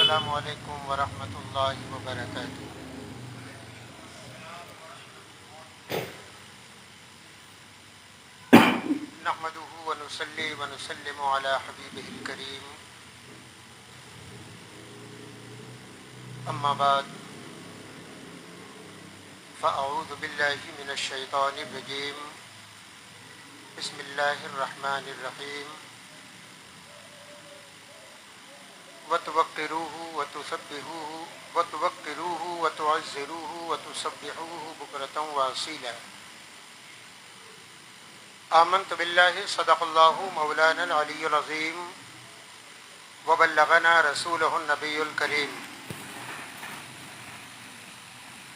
السلام علیکم ورحمۃ اللہ وبرکاتہ۔ نحمده ونصلي ونسلم على حبیبہ الکریم، اما بعد فاعوذ باللہ من الشیطان الرجیم، بسم اللہ الرحمن الرحیم۔ وتوقروه وتسبحوه وتوقروه وتعزروه وتسبحوه بکرة واصیلا۔ آمنت باللہ صدق اللہ مولانا العلی العظیم وبلغنا رسولہ النبی الکریم۔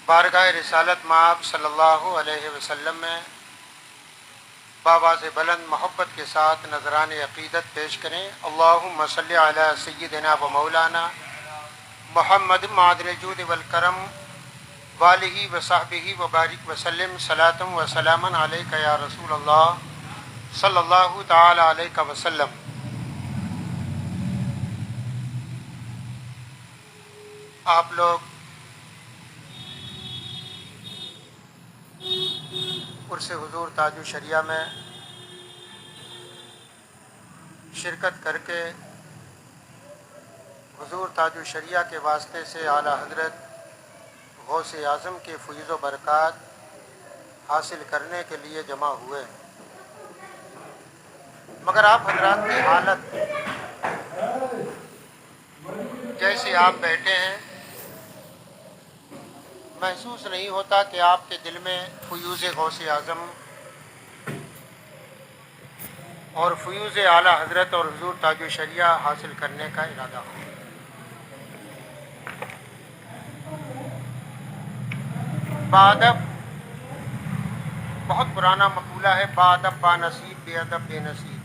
بارگاہ رسالت مآب صلی اللہ علیہ وسلم میں بآواز بلند محبت کے ساتھ نذران عقیدت پیش کریں۔ اللہم صلی علی سیدنا و مولانا محمد معدن الجود والکرم والہ وصحبہ وبارک وسلم صلاۃ و سلاما علیک یا رسول اللہ صلی اللہ تعالی علیہ وسلم۔ آپ لوگ عرس حضور تاج الشریعہ میں شرکت کر کے حضور تاج الشریعہ کے واسطے سے اعلیٰ حضرت غوث اعظم کے فیض و برکات حاصل کرنے کے لیے جمع ہوئے، مگر آپ حضرات کی حالت جیسے آپ بیٹھے ہیں محسوس نہیں ہوتا کہ آپ کے دل میں فیوض غوث اعظم اور فیوض اعلیٰ حضرت اور حضور تاج الشریعہ حاصل کرنے کا ارادہ ہو۔ بادب بہت پرانا مقولہ ہے، بادب با نصیب بے ادب بے نصیب۔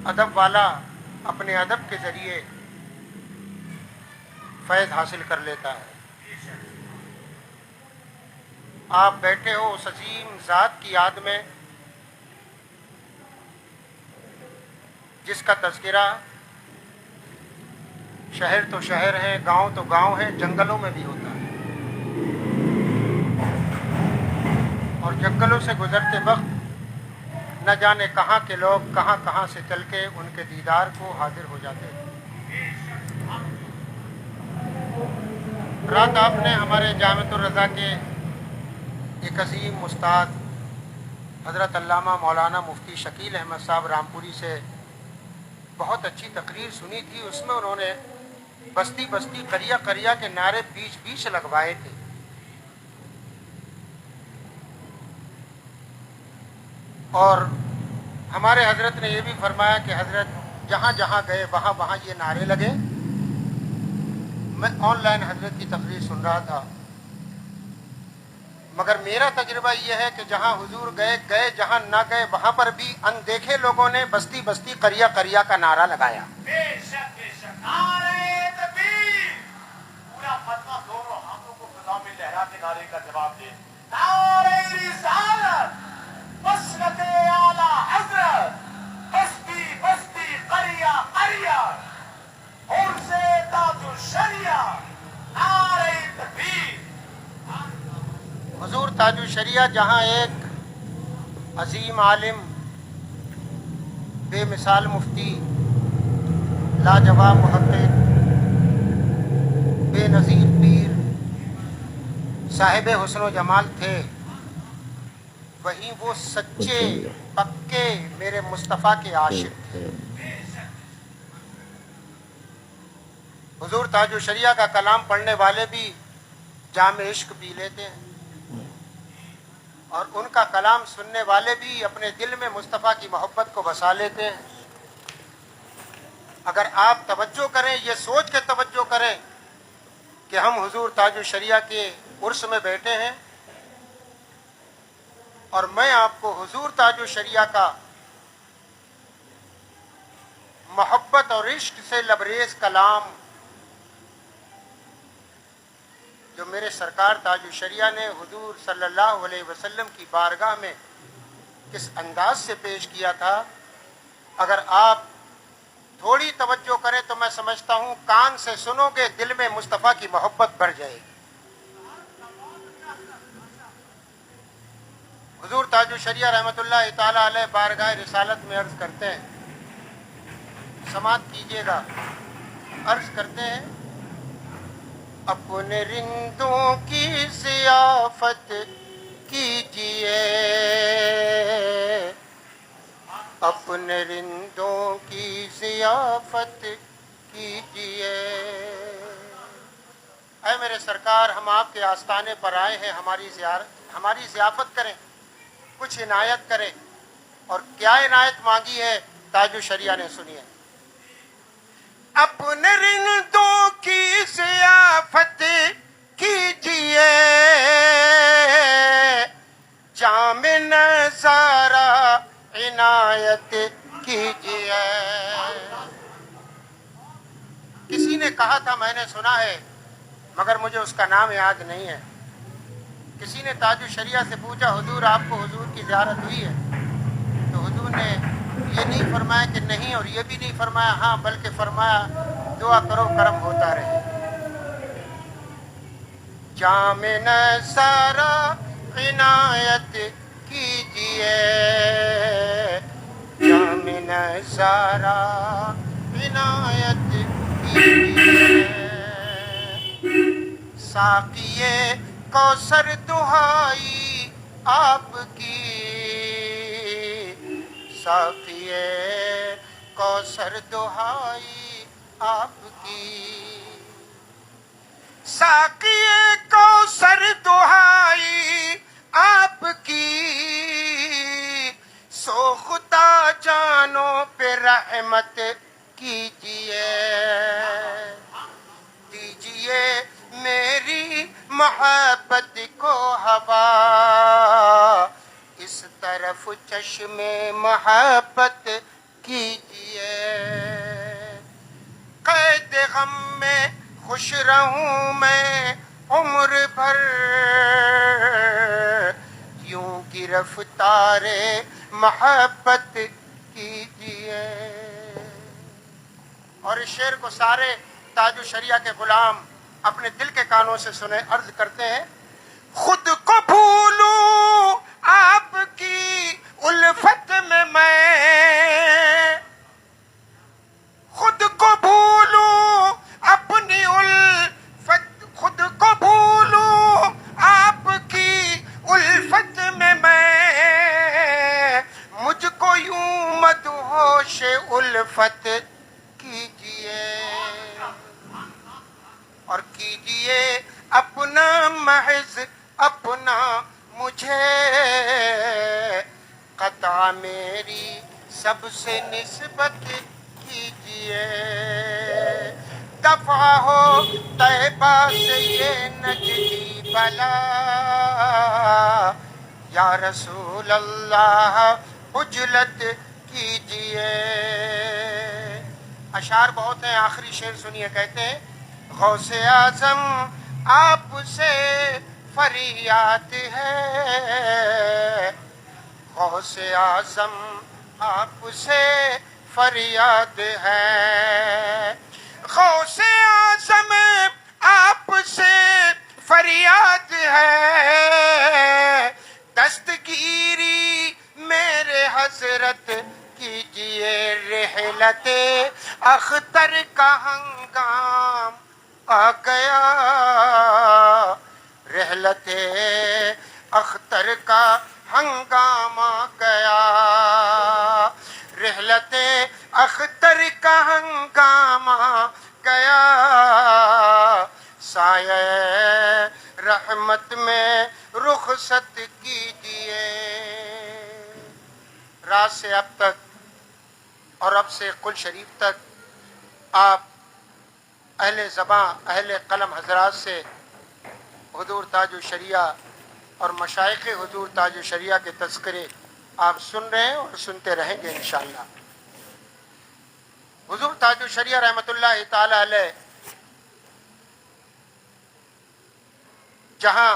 ادب والا اپنے ادب کے ذریعے فیض حاصل کر لیتا ہے۔ آپ بیٹھے ہو اس عظیم ذات کی یاد میں جس کا تذکرہ شہر تو شہر ہے، گاؤں تو گاؤں ہے، جنگلوں میں بھی ہوتا ہے، اور جنگلوں سے گزرتے وقت نہ جانے کہاں کے لوگ کہاں کہاں سے چل کے ان کے دیدار کو حاضر ہو جاتے ہیں۔ رات آپ نے ہمارے جامعۃ الرضا کے ایک عظیم استاد حضرت علامہ مولانا مفتی شکیل احمد صاحب رامپوری سے بہت اچھی تقریر سنی تھی۔ اس میں انہوں نے بستی بستی قریہ قریہ کے نعرے بیچ بیچ لگوائے تھے، اور ہمارے حضرت نے یہ بھی فرمایا کہ حضرت جہاں جہاں گئے وہاں وہاں یہ نعرے لگے۔ میں آن لائن حضرت کی تقریر سن رہا تھا، مگر میرا تجربہ یہ ہے کہ جہاں حضور گئے جہاں نہ گئے وہاں پر بھی اندیکھے لوگوں نے بستی بستی قریہ قریہ کا نعرہ لگایا۔ بے شک نعرہ تکبیر، پورا فتویٰ دونوں ہاتھوں کو فضا میں لہرا کے نعرے کا جواب دے۔ نعرہ رسالت، مسلک اعلیٰ حضرت، بستی بستی قریہ قریہ، عرس تاج الشریعہ، نعرہ تکبیر۔ حضور تاج الشریعہ جہاں ایک عظیم عالم، بے مثال مفتی، لاجواب محقق، بے نظیر پیر، صاحب حسن و جمال تھے، وہیں وہ سچے پکے میرے مصطفیٰ کے عاشق تھے۔ حضور تاج الشریعہ کا کلام پڑھنے والے بھی جام عشق پی لیتے ہیں، اور ان کا کلام سننے والے بھی اپنے دل میں مصطفیٰ کی محبت کو بسا لیتے ہیں۔ اگر آپ توجہ کریں، یہ سوچ کے توجہ کریں کہ ہم حضور تاج الشریعہ کے عرس میں بیٹھے ہیں، اور میں آپ کو حضور تاج الشریعہ کا محبت اور عشق سے لبریز کلام جو میرے سرکار تاج الشریعہ نے حضور صلی اللہ علیہ وسلم کی بارگاہ میں کس انداز سے پیش کیا تھا، اگر آپ تھوڑی توجہ کریں تو میں سمجھتا ہوں کان سے سنو گے دل میں مصطفیٰ کی محبت بڑھ جائے گی۔ حضور تاج الشریعہ رحمۃ اللہ تعالی علیہ بارگاہ رسالت میں عرض کرتے ہیں، سماعت کیجیے گا، عرض کرتے ہیں، اپنے رندوں کی ضیافت کیجیے، اپنے رندوں کی ضیافت کیجیے۔ اے میرے سرکار، ہم آپ کے آستانے پر آئے ہیں، ہماری ضیافت کریں، کچھ عنایت کریں۔ اور کیا عنایت مانگی ہے تاج الشریعہ نے، سنیے، اپنے رندوں کی ضیافت کیجیے، جام نظارہ عنایت کیجیے۔ کسی نے کہا تھا، میں نے سنا ہے مگر مجھے اس کا نام یاد نہیں ہے، کسی نے تاج الشریعہ سے پوچھا، حضور آپ کو حضور کی زیارت ہوئی ہے؟ تو حضور نے یہ نہیں فرمایا کہ نہیں، اور یہ بھی نہیں فرمایا ہاں، بلکہ فرمایا دعا کرو کرم ہوتا رہے۔ جام نظارہ عنایت کیجیے، جام نظارہ عنایت کیجیے۔ ساقیے کوثر دہائی آپ کی، ساقیے کوثر دہائی آپ کی، ساقیے کوثر دہائی آپ کی، سوختہ جانوں پہ رحمت کیجیے، دیجیے میری محبت کو ہوا، اس طرف چشم محبت کیجیے، قید غم میں خوش رہوں میں عمر بھر، یوں گرفتار محبت کیجیے۔ اور اس شعر کو سارے تاج الشریعہ کے غلام اپنے دل کے کانوں سے سنیں، عرض کرتے ہیں، خود کو بھولوں آپ کی الفت میں، خود کو بھولوں اپنی الفت، خود کو بھولوں آپ کی الفت میں، مجھ کو یوں مدہوش الفت کیجیے، اور کیجیے اپنا محض اپنا مجھے، قطع میری سب سے نسبت کیجیے، دفع ہو طیبہ سے یہ نجدی بلا، یا رسول اللہ عجلت کیجیے۔ اشعار بہت ہیں، آخری شعر سنیے، کہتے ہیں، غوث اعظم آپ سے فریاد ہے، غوث اعظم آپ سے فریاد ہے، غوث اعظم آپ سے فریاد ہے، دستگیری میرے حضرت کیجیے، رحلت اختر کا ہنگام آ گیا، رحلت اختر کا ہنگام آ گیا، رحلت اختر کا ہنگام آ گیا، سایہ رحمت میں رخصت کیجیے۔ رات سے اب تک اور اب سے کل شریف تک آپ اہل زباں اہل قلم حضرات سے حضور تاج الشریعہ اور مشائخ حضور تاج الشریعہ کے تذکرے آپ سن رہے ہیں اور سنتے رہیں گے انشاءاللہ۔ حضور تاج الشریعہ رحمۃ اللہ تعالی علیہ جہاں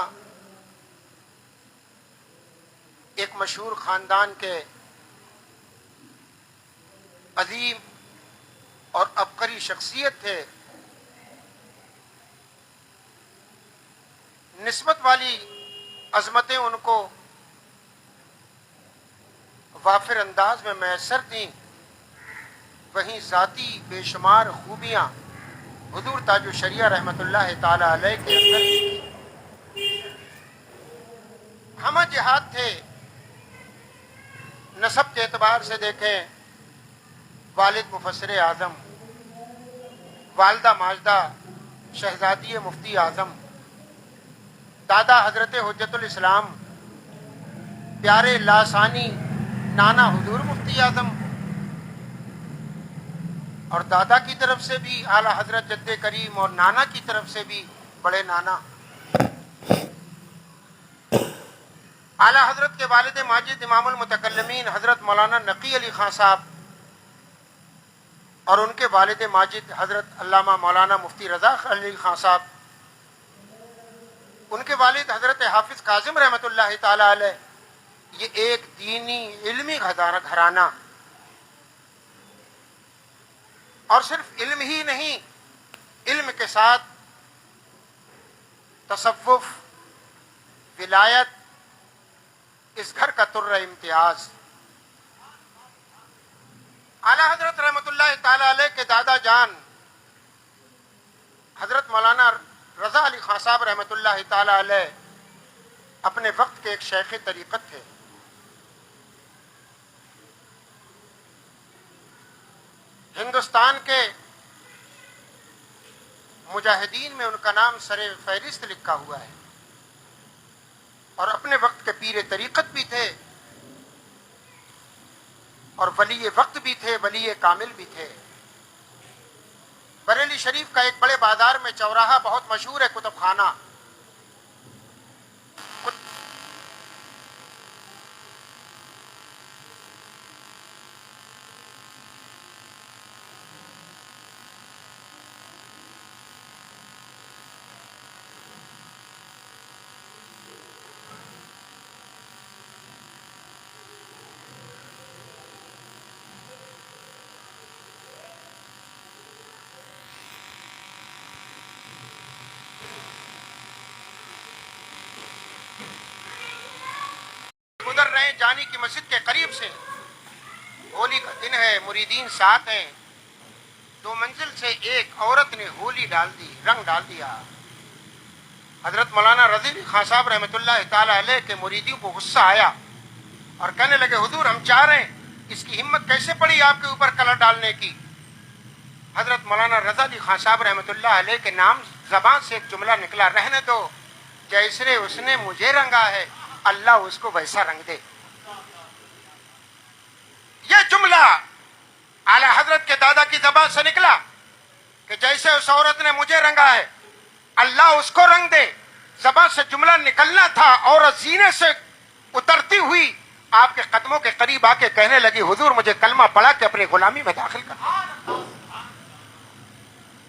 ایک مشہور خاندان کے عظیم اور عبقری شخصیت تھے. نسبت والی عظمتیں ان کو وافر انداز میں میسر تھیں، وہیں ذاتی بے شمار خوبیاں حضور تاج الشریعہ رحمۃ اللہ تعالی علیہ کے اندر تھیں. ہمہ جہاد تھے. نسب کے اعتبار سے دیکھیں، والد مفسر اعظم، والدہ ماجدہ شہزادی مفتی اعظم، دادا حضرت حجت الاسلام پیارے لاسانی نانا حضور مفتی اعظم، اور دادا کی طرف سے بھی اعلیٰ حضرت جد کریم، اور نانا کی طرف سے بھی بڑے نانا. اعلیٰ حضرت کے والد ماجد امام المتکلمین حضرت مولانا نقی علی خان صاحب، اور ان کے والد ماجد حضرت علامہ مولانا مفتی رضا علی خان صاحب، ان کے والد حضرت حافظ کاظم رحمۃ اللہ تعالی علیہ. یہ ایک دینی علمی گھرانہ، اور صرف علم ہی نہیں، علم کے ساتھ تصوف، ولایت، اس گھر کا تر امتیاز. اعلیٰ حضرت رحمۃ اللہ تعالی علیہ کے دادا جان حضرت مولانا رضا علی خان صاحب رحمۃ اللہ تعالی علیہ اپنے وقت کے ایک شیخ طریقت تھے. ہندوستان کے مجاہدین میں ان کا نام سر فہرست لکھا ہوا ہے، اور اپنے وقت کے پیر طریقت بھی تھے، اور ولی وقت بھی تھے، ولی کامل بھی تھے. بریلی شریف کا ایک بڑے بازار میں چوراہا بہت مشہور ہے، کتب خانہ. گزر رہے ہیں جانی کی مسجد کے قریب سے. ہولی کا دن ہے، مریدین ساتھ ہیں. 2 منزل سے ایک عورت نے ہولی ڈال دی، رنگ ڈال دیا. حضرت مولانا رضی علی خان صاحب رحمۃ اللہ تعالی علیہ کے مریدیوں کو غصہ آیا اور کہنے لگے، حضور ہم چاہ رہے ہیں، اس کی ہمت کیسے پڑی آپ کے اوپر کلر ڈالنے کی؟ حضرت مولانا رضا علی خان صاحب رحمۃ اللہ علیہ کے نام زبان سے ایک جملہ نکلا، رہنے دو، جیسے اس نے مجھے رنگا ہے اللہ اس کو ویسا رنگ دے. یہ جملہ اعلی حضرت کے دادا کی زبان سے نکلا کہ جیسے اس عورت نے مجھے رنگا ہے اللہ اس کو رنگ دے. زبان سے جملہ نکلنا تھا، عورت سینے سے اترتی ہوئی آپ کے قدموں کے قریب آ کے کہنے لگی، حضور مجھے کلمہ پڑھا کے اپنی غلامی میں داخل کر.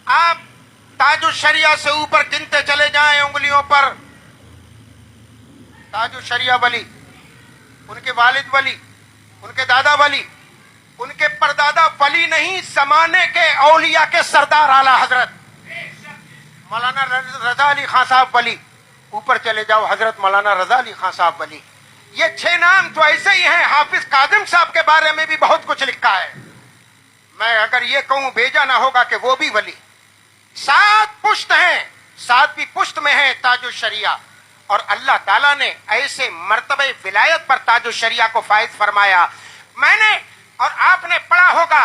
آپ تاج الشریعہ سے اوپر گنتے چلے جائیں انگلیوں پر. تاج الشریعہ ولی، ان کے والد ولی، ان کے دادا ولی، ان کے پردادا ولی نہیں، زمانے کے اولیاء کے سردار اعلیٰ حضرت مولانا رضا علی خان صاحب ولی. اوپر چلے جاؤ، حضرت مولانا رضا علی خان صاحب ولی. یہ 6 نام تو ایسے ہی ہیں. حافظ کاظم صاحب کے بارے میں بھی بہت کچھ لکھا ہے. میں اگر یہ کہوں بھیجا نہ ہوگا کہ وہ بھی ولی. 7 پشت ہیں، 7 پشت میں ہیں تاج الشریعہ. اور اللہ تعالیٰ نے ایسے مرتبہ ولایت پر تاج الشریعہ کو فائز فرمایا. میں نے اور آپ نے پڑھا ہوگا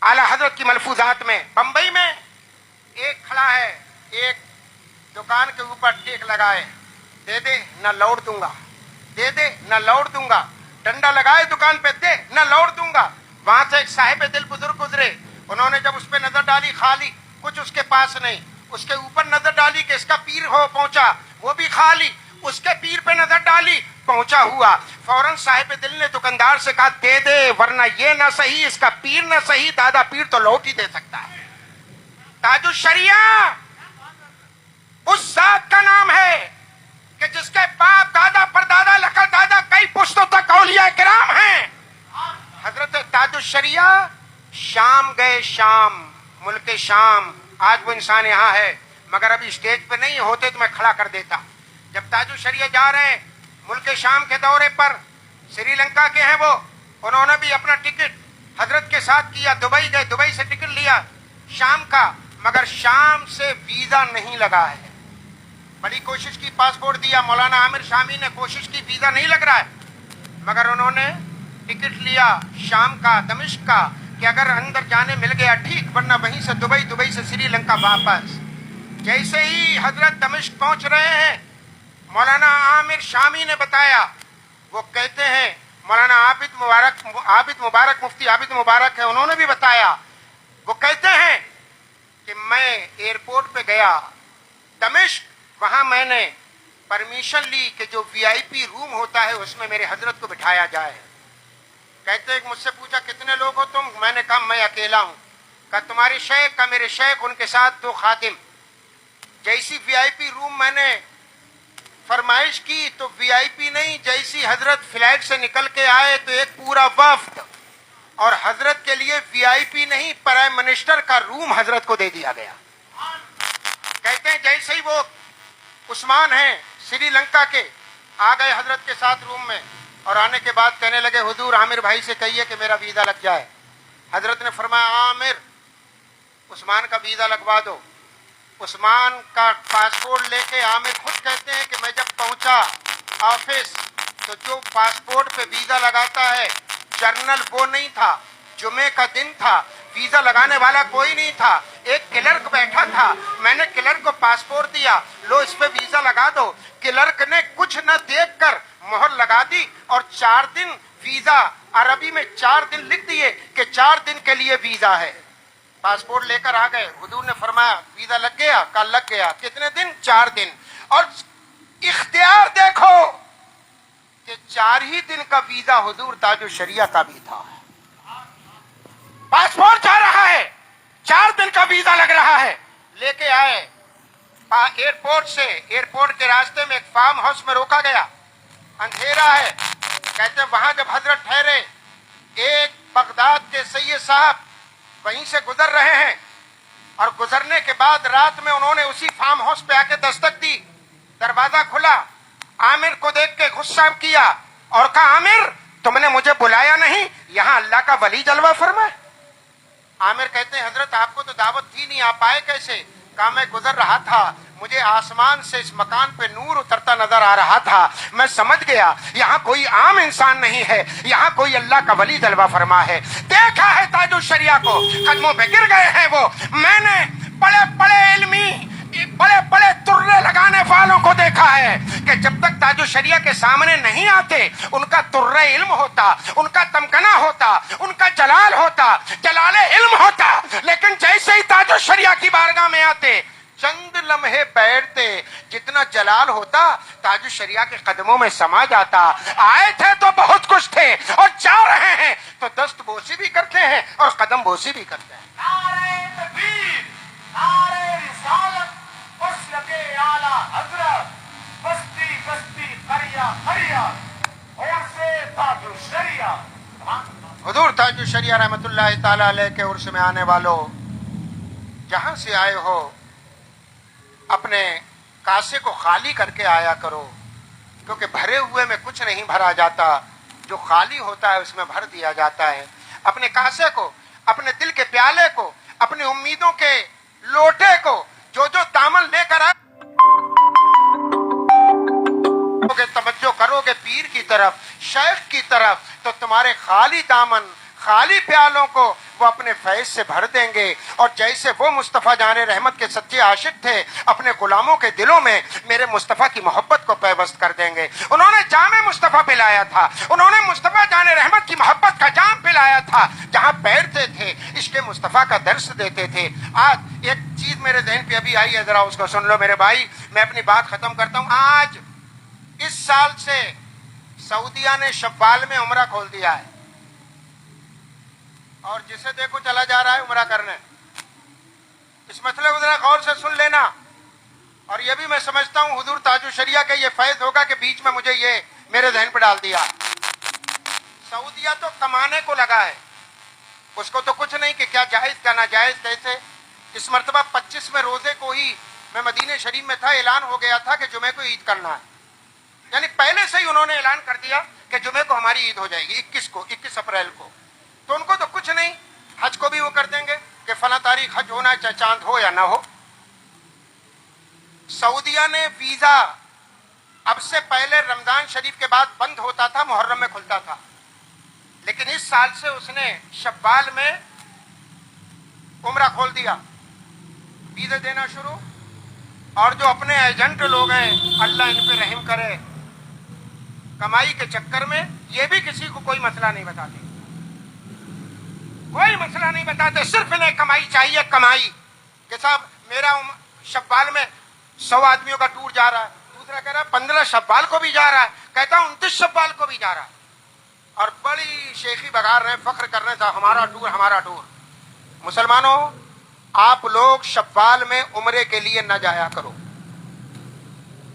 اعلیٰ حضرت کی ملفوظات میں، بمبئی میں ایک کھڑا ہے، ایک دکان کے اوپر ٹیک لگائے، دے دے نہ لوٹ دوں گا، دے دے نہ لوٹ دوں گا. ڈنڈا لگائے دکان پہ، دے نہ لوٹ دوں گا. وہاں سے ایک صاحب دل بزرگ گزرے، انہوں نے جب اس پہ نظر ڈالی خالی، کچھ اس کے پاس نہیں. اس کے اوپر نظر ڈالی کہ اس کا پیر ہو پہنچا، وہ بھی خالی. اس کے پیر پہ نظر ڈالی، پہنچا ہوا. فوراً صاحب دل نے دکاندار سے کہا، دے دے ورنہ یہ نہ صحیح، اس کا پیر نہ صحیح، دادا پیر تو لوٹ ہی دے سکتا ہے. تاج الشریعہ اس ذات کا نام ہے کہ جس کے باپ دادا پردادا لقب دادا کئی پشتوں تک اولیاء کرام ہیں. حضرت تاج الشریعہ شام گئے، شام، ملک شام، آج وہ انسان یہاں ہے، مگر ابھی اسٹیج پہ نہیں ہوتے تو میں کھڑا کر دیتا۔ جب تاج الشریعہ جا رہے ہیں ملک شام کے دورے پر، سری لنکا کے ہیں وہ، انہوں نے بھی اپنا ٹکٹ حضرت کے ساتھ کیا، دبئی گئے، دبئی سے ٹکٹ لیا شام کا، مگر شام سے ویزا نہیں لگا ہے۔ بڑی کوشش کی، پاسپورٹ دیا، مولانا عامر شامی نے کوشش کی، ویزا نہیں لگ رہا ہے، مگر انہوں نے ٹکٹ لیا شام کا، دمشق کا، کہ اگر اندر جانے مل گیا ٹھیک، ورنہ وہیں سے دبئی، دبئی سے سری لنکا واپس۔ جیسے ہی حضرت دمشق پہنچ رہے ہیں، مولانا عامر شامی نے بتایا، وہ کہتے ہیں، مولانا عابد مبارک مفتی عابد مبارک ہے، انہوں نے بھی بتایا، وہ کہتے ہیں کہ میں ایئرپورٹ پہ گیا دمشق، وہاں میں نے پرمیشن لی کہ جو وی آئی پی روم ہوتا ہے اس میں میرے حضرت کو بٹھایا جائے۔ کہتے ہیں کہ مجھ سے پوچھا کتنے لوگ ہو تم؟ میں نے کہا میں اکیلا ہوں۔ کہا تمہاری شیخ؟ کا میرے شیخ، ان کے ساتھ 2 خادم۔ جیسی وی آئی پی روم میں نے فرمائش کی تو وی آئی پی نہیں، جیسی حضرت فلائٹ سے نکل کے آئے تو ایک پورا وفد، اور حضرت کے لیے وی آئی پی نہیں، پرائم منسٹر کا روم حضرت کو دے دیا گیا۔ کہتے ہیں جیسے ہی وہ عثمان ہیں سری لنکا کے، آ گئے حضرت کے ساتھ روم میں، اور آنے کے بعد کہنے لگے حضور عامر بھائی سے کہیے کہ میرا ویزا لگ جائے۔ حضرت نے فرمایا عامر عثمان کا ویزا لگوا دو۔ عثمان کا پاسپورٹ لے کے عامر خود کہتے ہیں کہ میں جب پہنچا آفس تو جو پاسپورٹ پہ ویزا لگاتا ہے جرنل وہ نہیں تھا، جمعے کا دن تھا، ویزا لگانے والا کوئی نہیں تھا، ایک کلرک بیٹھا تھا، میں نے کلرک کو پاسپورٹ دیا، لو اس پہ ویزا لگا دو۔ کلرک نے کچھ نہ دیکھ کر مہر لگا دی، اور 4 دن ویزا، عربی میں 4 دن لکھ دیے کہ 4 دن کے لیے ویزا ہے۔ پاسپورٹ لے کر آ گئے، حضور نے فرمایا ویزا لگ گیا؟ کل لگ گیا۔ کتنے دن؟ 4 دن۔ اور اختیار دیکھو کہ 4 ہی دن کا ویزا حضور تاج الشریعہ کا بھی تھا۔ پاسپورٹ جا رہا ہے، 4 دن کا ویزا لگ رہا ہے، لے کے آئے ایئرپورٹ سے، ایئرپورٹ کے راستے میں ایک فارم ہاؤس میں روکا گیا، اندھیرا ہے۔ کہتے ہیں وہاں جب حضرت ٹھہرے، ایک بغداد کے سید صاحب وہیں سے گزر رہے ہیں، اور گزرنے کے بعد رات میں انہوں نے اسی فارم ہاؤس پہ آ کے دستک دی، دروازہ کھلا، عامر کو دیکھ کے غصہ کیا اور کہا عامر تم نے مجھے بلایا نہیں، یہاں اللہ کا ولی جلوہ فرمائے۔ عامر کہتے ہیں حضرت آپ کو تو دعوت تھی نہیں، آپ آئے کیسے؟ کہا میں گزر رہا تھا، مجھے آسمان سے اس مکان پہ نور اترتا نظر آ رہا تھا، میں سمجھ گیا یہاں کوئی عام انسان نہیں ہے، یہاں کوئی اللہ کا ولی جلوہ فرما ہے۔ دیکھا ہے تاج الشریعہ کو، قدموں پہ گر گئے ہیں وہ، میں نے بڑے بڑے علمی، بڑے بڑے ترے لگانے والوں کو دیکھا ہے کہ جب تک تاج الشریعہ کے سامنے نہیں آتے ان کا ترے علم ہوتا، ان کا تمکنا ہوتا، ان کا جلال ہوتا، جلال علم ہوتا، لیکن جیسے ہی تاج الشریعہ کی بارگاہ میں آتے چند لمحے بیٹھتے، جتنا جلال ہوتا تاج الشریعہ کے قدموں میں سما جاتا۔ آئے تھے تو بہت کچھ تھے، اور جا رہے ہیں تو دست بوسی بھی کرتے ہیں اور قدم بوسی بھی کرتے ہیں۔ نعرہ تکبیر، نعرہ رسالت، مسلک اعلی حضرت، بستی بستی، قریہ قریہ، عرس تاج الشریعہ۔ حضور تاج الشریعہ رحمۃ اللہ تعالی علیہ کے عرس میں آنے والوں، جہاں سے آئے ہو اپنے کاسے کو خالی کر کے آیا کرو، کیونکہ بھرے ہوئے میں کچھ نہیں بھرا جاتا، جو خالی ہوتا ہے اس میں بھر دیا جاتا ہے۔ اپنے کاسے کو، اپنے دل کے پیالے کو، اپنی امیدوں کے لوٹے کو جو دامن لے کر آئے، توجہ کرو گے پیر کی طرف، شیخ کی طرف، تو تمہارے خالی دامن، خالی پیالوں کو وہ اپنے فیض سے بھر دیں گے، اور جیسے وہ مصطفیٰ جان رحمت کے سچے عاشق تھے، اپنے غلاموں کے دلوں میں میرے مصطفیٰ کی محبت کو پیوست کر دیں گے۔ انہوں نے جام مصطفیٰ پلایا تھا، انہوں نے مصطفیٰ جان رحمت کی محبت کا جام پلایا تھا، جہاں بیٹھتے تھے عشق مصطفیٰ کا درس دیتے تھے۔ آج ایک چیز میرے ذہن پہ ابھی آئی ہے، ذرا اس کو سن لو میرے بھائی، میں اپنی بات ختم کرتا ہوں۔ آج اس سال سے سعودیہ نے شوال میں عمرہ کھول دیا ہے، اور جسے دیکھو چلا جا رہا ہے عمرہ کرنے۔ اس مسئلے کو ذرا غور سے سن لینا، اور یہ بھی میں سمجھتا ہوں حضور تاج الشریعہ کے یہ فیض ہوگا کہ بیچ میں مجھے یہ میرے ذہن پہ ڈال دیا۔ سعودیہ تو کمانے کو لگا ہے، اس کو تو کچھ نہیں کہ کیا جائز کیا ناجائز کیسے. اس مرتبہ 25 روزے کو ہی میں مدینہ شریف میں تھا, اعلان ہو گیا تھا کہ جمعے کو عید کرنا ہے. یعنی پہلے سے ہی انہوں نے اعلان کر دیا کہ جمعے کو ہماری عید ہو جائے گی 21 اپریل کو. تو ان کو تو کچھ نہیں, حج کو بھی وہ کر دیں گے کہ فلاں تاریخ حج ہونا ہے چاہے چاند ہو یا نہ ہو. سعودیہ نے ویزا اب سے پہلے رمضان شریف کے بعد بند ہوتا تھا, محرم میں کھلتا تھا, لیکن اس سال سے اس نے شوال میں عمرہ کھول دیا, ویزے دینا شروع. اور جو اپنے ایجنٹ لوگ ہیں اللہ ان پہ رحم کرے, کمائی کے چکر میں یہ بھی کسی کو کوئی مسئلہ نہیں بتاتے, کوئی مسئلہ نہیں بتاتے, صرف انہیں کمائی چاہیے, کمائی کہ صاحب میرا شوال میں 100 آدمیوں کا ٹور جا رہا ہے, دوسرا کہہ رہا ہے 15 شوال کو بھی جا رہا ہے, کہتا ہوں 29 شوال کو بھی جا رہا ہے, اور بڑی شیخی بگار رہے, فخر کر رہے تھا ہمارا ٹور ہمارا ٹور. مسلمانوں, آپ لوگ شوال میں عمرے کے لیے نہ جایا کرو.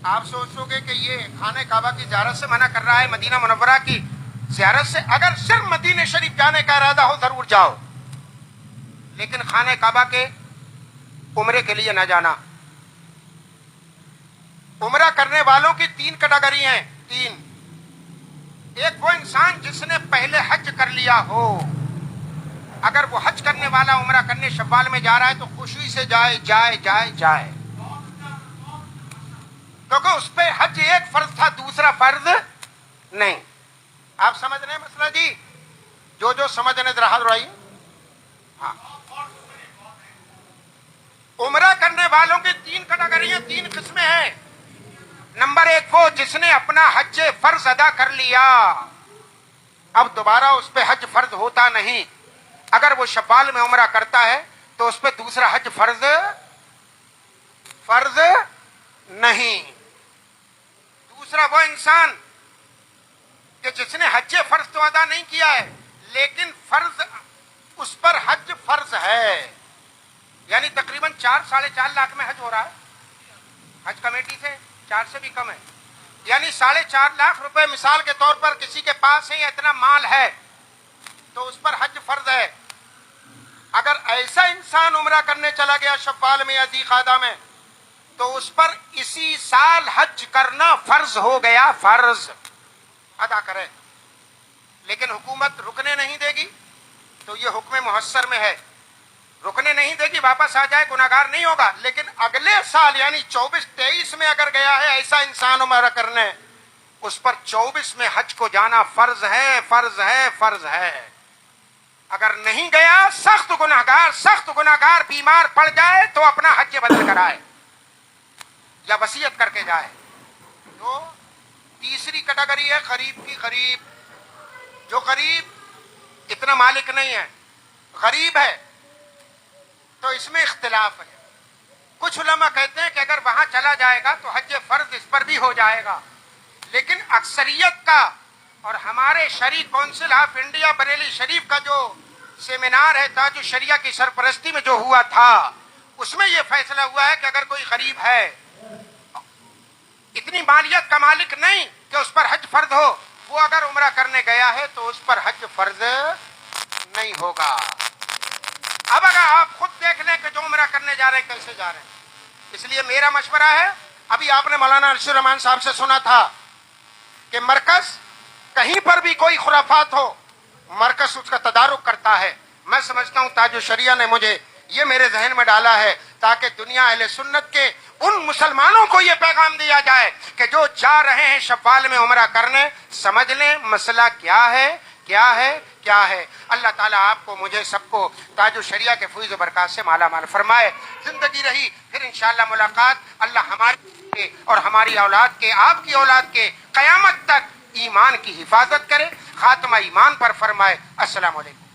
آپ سوچو گے کہ یہ خانہ کعبہ کی زیارت سے منع کر رہا ہے, مدینہ منورہ کی زیارت سے. اگر صرف مدینہ شریف جانے کا ارادہ ہو ضرور جاؤ, لیکن خانہ کعبہ کے عمرے کے لیے نہ جانا. عمرہ کرنے والوں کی 3 کیٹیگری ہیں, 3. ایک وہ انسان جس نے پہلے حج کر لیا ہو, اگر وہ حج کرنے والا عمرہ کرنے شوال میں جا رہا ہے تو خوشی سے جائے جائے جائے جائے, کیونکہ اس پہ حج ایک فرض تھا, دوسرا فرض نہیں. آپ سمجھ رہے ہیں مسئلہ جی؟ جو سمجھ رہے ذرا ہاتھ اٹھائیے. ہاں, عمرہ کرنے والوں کی 3 کیٹیگریاں, 3 قسمیں ہیں. نمبر 1 وہ جس نے اپنا حج فرض ادا کر لیا, اب دوبارہ اس پہ حج فرض ہوتا نہیں. اگر وہ شوال میں عمرہ کرتا ہے تو اس پہ دوسرا حج فرض نہیں. دوسرا وہ انسان کہ جس نے حج فرض تو ادا نہیں کیا ہے, لیکن فرض اس پر حج فرض ہے, یعنی تقریباً 4-4.5 لاکھ میں حج ہو رہا ہے, حج کمیٹی سے 4 سے بھی کم ہے, یعنی 4.5 لاکھ روپے مثال کے طور پر کسی کے پاس ہے, یا اتنا مال ہے تو اس پر حج فرض ہے. اگر ایسا انسان عمرہ کرنے چلا گیا شوال میں یا ذی قعدہ میں, تو اس پر اسی سال حج کرنا فرض ہو گیا, فرض ادا کرے. لیکن حکومت رکنے نہیں دے گی, تو یہ حکم محصر میں ہے, رکنے نہیں دے گی, واپس آ جائے گناہگار نہیں ہوگا. لیکن اگلے سال یعنی 24-23 میں اگر گیا ہے ایسا انسان عمرہ کرنے, اس پر 24 میں حج کو جانا فرض ہے, فرض ہے, فرض ہے. اگر نہیں گیا سخت گناہگار بیمار پڑ جائے تو اپنا حج بدل کرائے یا وصیت کر کے جائے. تو تیسری کیٹیگری ہے غریب کی. غریب, جو غریب اتنا مالک نہیں ہے, غریب ہے, تو اس میں اختلاف ہے. کچھ علماء کہتے ہیں کہ اگر وہاں چلا جائے گا تو حج فرض اس پر بھی ہو جائے گا, لیکن اکثریت کا اور ہمارے شرعی کونسل آف انڈیا بریلی شریف کا جو سیمینار ہے تاج الشریعہ کی سرپرستی میں جو ہوا تھا, اس میں یہ فیصلہ ہوا ہے کہ اگر کوئی غریب ہے, اتنی مالیت کا مالک نہیں کہ اس پر حج فرض ہو, وہ اگر عمرہ کرنے گیا ہے تو اس پر حج فرض نہیں ہوگا. اب اگر آپ خود دیکھ لیں کہ جو عمرہ کرنے جا رہے ہیں کیسے جا رہے ہیں. اس لیے میرا مشورہ ہے, ابھی آپ نے مولانا ارشد الرحمان صاحب سے سنا تھا کہ مرکز کہیں پر بھی کوئی خرافات ہو, مرکز اس کا تدارک کرتا ہے. میں سمجھتا ہوں تاج الشریعہ نے مجھے یہ میرے ذہن میں ڈالا ہے تاکہ دنیا اہل سنت کے ان مسلمانوں کو یہ پیغام دیا جائے کہ جو جا رہے ہیں شوال میں عمرہ کرنے, سمجھ لیں مسئلہ کیا ہے, کیا ہے, کیا ہے. اللہ تعالیٰ آپ کو مجھے سب کو تاج الشریعہ کے فیض و برکات سے مالا مال فرمائے. زندگی رہی پھر انشاءاللہ ملاقات. اللہ ہمارے اور ہماری اولاد کے, آپ کی اولاد کے قیامت تک ایمان کی حفاظت کرے, خاتمہ ایمان پر فرمائے. السلام علیکم.